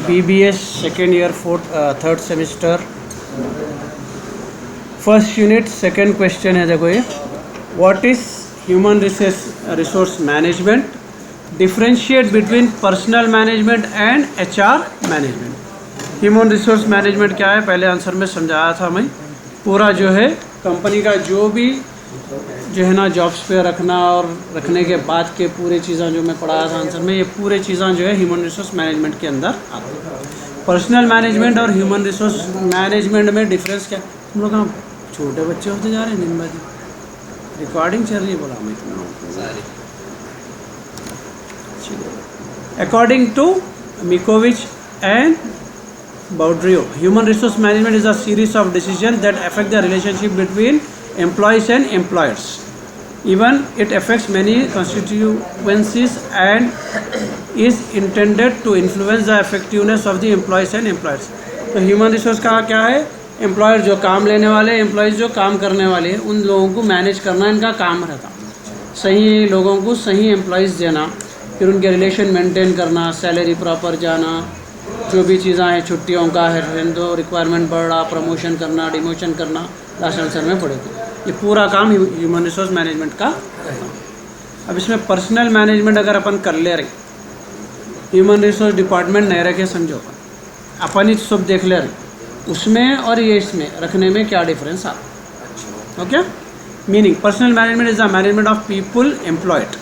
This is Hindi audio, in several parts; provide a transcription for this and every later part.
BBS second year third semester first unit second question है देखो ये what is human resource management, differentiate between personal management and HR management। Human resource management क्या है पहले आंसर में समझाया था मैं। पूरा जो है कंपनी का जो भी जो है ना जॉब्स पे रखना और रखने के बाद के पूरे चीज़ें जो मैं पढ़ाया था आंसर में, ये पूरे चीज़ें जो है ह्यूमन रिसोर्स मैनेजमेंट के अंदर आती है। पर्सनल मैनेजमेंट और ह्यूमन रिसोर्स मैनेजमेंट में डिफरेंस क्या? हम लोग कहाँ छोटे बच्चे होते जा रहे हैं दिन ब दिन। रिकॉर्डिंग चल रही है बोला मैं according to Mikovich and Baudrillard, human resource management is a series of decisions that affect the relationship between employees and employers. Even it affects many constituencies and is intended to influence the effectiveness of the employees and employers. तो human resource का क्या है? एम्प्लॉयर जो काम लेने वाले, एम्प्लॉयज़ जो काम करने वाले हैं, उन लोगों को मैनेज करना इनका काम रहता। सही लोगों को सही एम्प्लॉयज़ देना, फिर उनके रिलेशन मेंटेन करना, सैलरी प्रॉपर जाना, जो भी चीज़ें हैं छुट्टियों का है तो रिक्वायरमेंट बढ़ रहा, प्रमोशन करना, डिमोशन करना, लास्ट आंसर में पड़े थे। ये पूरा काम ह्यूमन रिसोर्स मैनेजमेंट का रहता है। अब इसमें पर्सनल मैनेजमेंट अगर अपन कर ले रहे, ह्यूमन रिसोर्स डिपार्टमेंट नहीं रखे समझो, अपन ही सब देख ले रहे, उसमें और ये इसमें रखने में क्या डिफरेंस आता। Okay, meaning personal management is the management of people employed.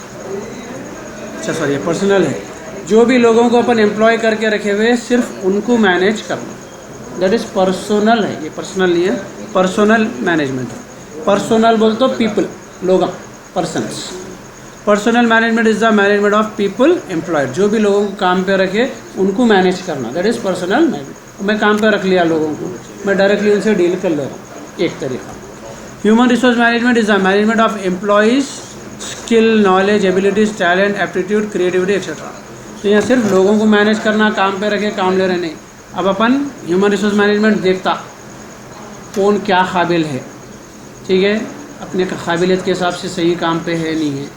अच्छा सॉरी, ये पर्सनल है, जो भी लोगों को अपन एम्प्लॉय करके रखे हुए सिर्फ उनको मैनेज करना, दैट इज़ पर्सनल है। ये पर्सनल नहीं है, पर्सनल मैनेजमेंट है। पर्सनल बोल तो पीपल, लोग, persons. Personal management is the management of people employed, जो भी लोगों को काम पे रखे उनको मैनेज करना, दैट इज़ पर्सनल मैनेजमेंट। मैं काम पे रख लिया लोगों को, मैं डायरेक्टली उनसे डील कर ले रहा हूँ, एक तरीका। Human resource management is the management of employees skill, knowledge, abilities, talent, aptitude, creativity etcetera. तो यहाँ सिर्फ लोगों को मैनेज करना, काम पे रखे, काम ले रहे नहीं। अब अपन ह्यूमन रिसोर्स मैनेजमेंट देखता कौन क्या काबिल है, ठीक है, अपने काबिलियत के हिसाब से सही काम पे है नहीं है,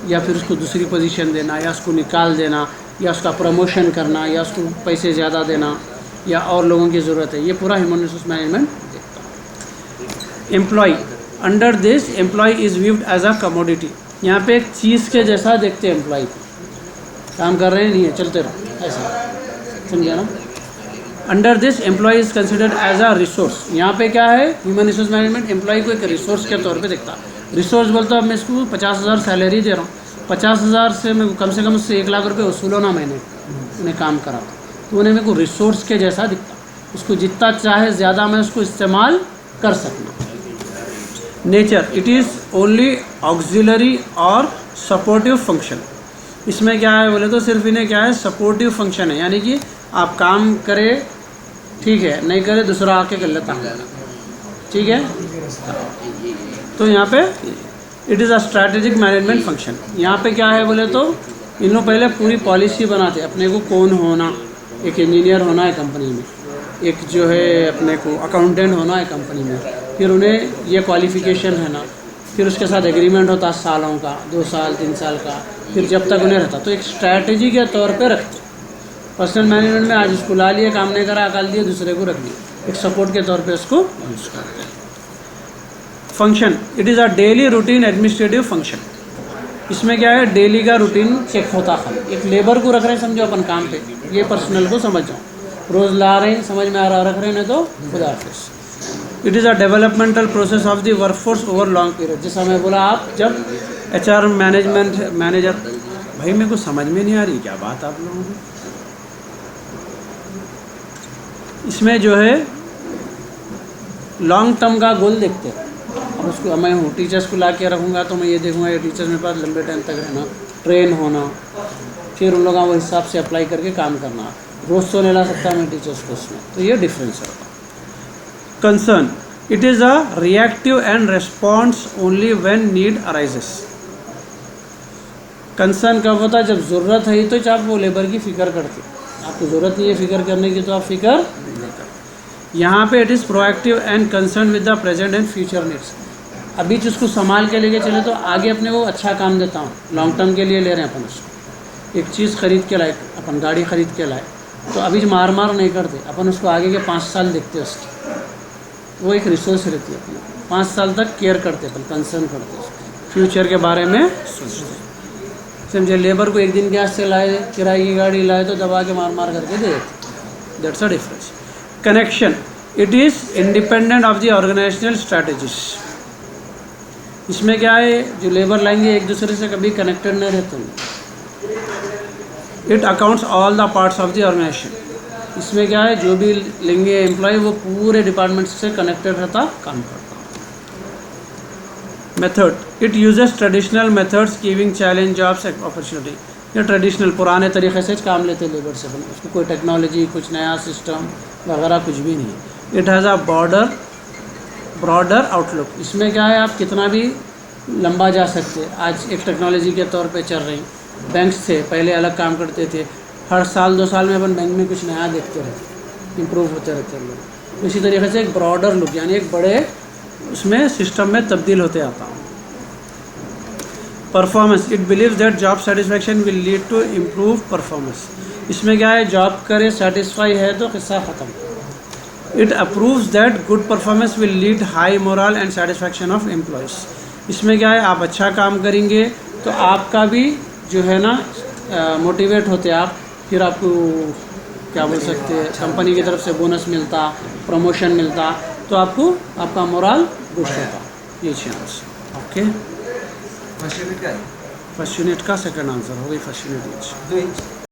या फिर उसको दूसरी पोजीशन देना, या उसको निकाल देना, या उसका प्रमोशन करना, या उसको पैसे ज़्यादा देना, या और लोगों की ज़रूरत है, ये पूरा ह्यूमन रिसोर्स मैनेजमेंट देखता। Employ, under this employ is viewed as a commodity. यहाँ पे एक चीज़ के जैसा देखते हैं एम्प्लॉय को, काम कर रहे हैं नहीं है, चलते रहो, ऐसा समझा ना। Under this employ is considered as a resource. यहाँ पे क्या है, ह्यूमन रिसोर्स मैनेजमेंट एम्प्लॉय को एक रिसोर्स के तौर पे देखता। रिसोर्स बोलता अब मैं इसको 50,000 सैलरी दे रहा हूँ, 50,000 से मैं कम से कम उससे 1 लाख रुपये वसूलो ना, मैंने उन्हें काम करा तो उन्हें मेरे को रिसोर्स के जैसा दिखता। उसको जितना चाहे ज़्यादा मैं उसको इस्तेमाल कर सकना। Nature, it is only auxiliary और सपोर्टिव फंक्शन। इसमें क्या है बोले तो सिर्फ इन्हें क्या है, सपोर्टिव फंक्शन है, यानी कि आप काम करें ठीक है, नहीं करे दूसरा आके कर लेता, ठीक है। तो यहाँ पे it is a strategic management function. यहाँ पे क्या है बोले तो इन लोग पहले पूरी पॉलिसी बनाते, अपने को कौन होना, एक इंजीनियर होना है कंपनी में, एक जो है अपने को अकाउंटेंट होना है कंपनी में, फिर उन्हें ये क्वालिफिकेशन है ना, फिर उसके साथ एग्रीमेंट होता सालों का, 2 साल 3 साल का, फिर जब तक उन्हें रहता, तो एक स्ट्रैटेजी के तौर पे रखते। पर्सनल मैनेजमेंट में आज उसको ला लिए, काम नहीं करा, अकाल दिए, दूसरे को रख दिया, एक सपोर्ट के तौर पे उसको यूज़ करते हैं। Function, it is a daily routine administrative function. इसमें क्या है, डेली का रूटीन चेक होता है। एक लेबर को रख रहे हैं समझो अपन काम पे, ये पर्सनल को समझ जाओ, रोज़ ला रहे हैं, समझ में आ रहा, रख रहे हैं तो खुदा हाफिज़। It is a developmental process of the workforce over long period. जैसा मैं बोला, आप जब HR मैनेजमेंट मैनेजर, भाई मेरे को समझ में नहीं आ रही क्या बात आप लोगों को। इसमें जो है लॉन्ग टर्म का गोल देखते हैं। अब उसको मैं हूँ, टीचर्स को ला के रखूँगा तो मैं ये देखूँगा ये टीचर्स मेरे पास लंबे टाइम तक रहना, ट्रेन होना, फिर उन लोगों को हिसाब से अप्लाई करके काम करना। रोज़ तो नहीं ला सकता मैं टीचर्स को उसमें, तो ये डिफरेंस है। Concern, it is a reactive and response only when need arises. Concern कब होता है, जब ज़रूरत है, तो आप वो लेबर की फ़िक्र करते, आपको ज़रूरत नहीं है फ़िक्र करने की तो आप फ़िक्र नहीं करते। यहाँ पे it is proactive and concern with the present and future needs. अभी जिसको संभाल के लेके चले तो आगे अपने को अच्छा काम देता हूँ, लॉन्ग टर्म के लिए ले रहे हैं अपन उसको। एक चीज़ खरीद के लाए, अपन गाड़ी खरीद के लाए, तो अभी मार नहीं करते अपन, उसको आगे के 5 साल देखते हैं उसकी, वो एक रिसोर्स रहती है अपना, 5 साल तक केयर करते अपन, कंसर्न करते उसको, फ्यूचर के बारे में सोचते। समझे, लेबर को एक दिन गैस से लाए, किराए की गाड़ी लाए तो दबा के मार करके दे देते, that's a difference. Connection, it is independent of the organisational strategies. इसमें क्या है, जो लेबर लाएंगे एक दूसरे से कभी कनेक्टेड नहीं रहते हैं। It accounts all the parts of the organisation. इसमें क्या है, जो भी लेंगे एम्प्लॉय वो पूरे डिपार्टमेंट से कनेक्टेड रहता, काम करता। Method, it uses traditional methods giving challenge jobs opportunity. ये ट्रेडिशनल पुराने तरीके से काम लेते लेबर से, उसको कोई टेक्नोलॉजी, कुछ नया सिस्टम वगैरह कुछ भी नहीं। It has a broader outlook. इसमें क्या है, आप कितना भी लंबा जा सकते हैं। आज एक टेक्नोलॉजी के तौर पे चल रही, बैंक से पहले अलग काम करते थे, हर साल 2 साल में अपन बैंक में कुछ नया देखते रहते, इम्प्रूव होते रहते हैं लोग। इसी तरीके से एक ब्रॉडर लुक, यानी एक बड़े उसमें सिस्टम में तब्दील होते आता हूँ। Performance, it believes that job satisfaction will lead to improve performance. इसमें क्या है, जॉब करे सेटिस्फाई है तो किस्सा ख़त्म। It approves that good performance will lead high moral and satisfaction of employees. इसमें क्या है, आप अच्छा काम करेंगे तो आपका भी जो है ना मोटिवेट होते आप, फिर आपको क्या बोल सकते हैं, कंपनी की तरफ से बोनस मिलता, प्रमोशन मिलता, तो आपको आपका मोरल बूस्ट होता। ये चांस। ओके, फर्स्ट यूनिट का है, फर्स्ट यूनिट का सेकंड आंसर हो गई, फर्स्ट यूनिट। 2 इंच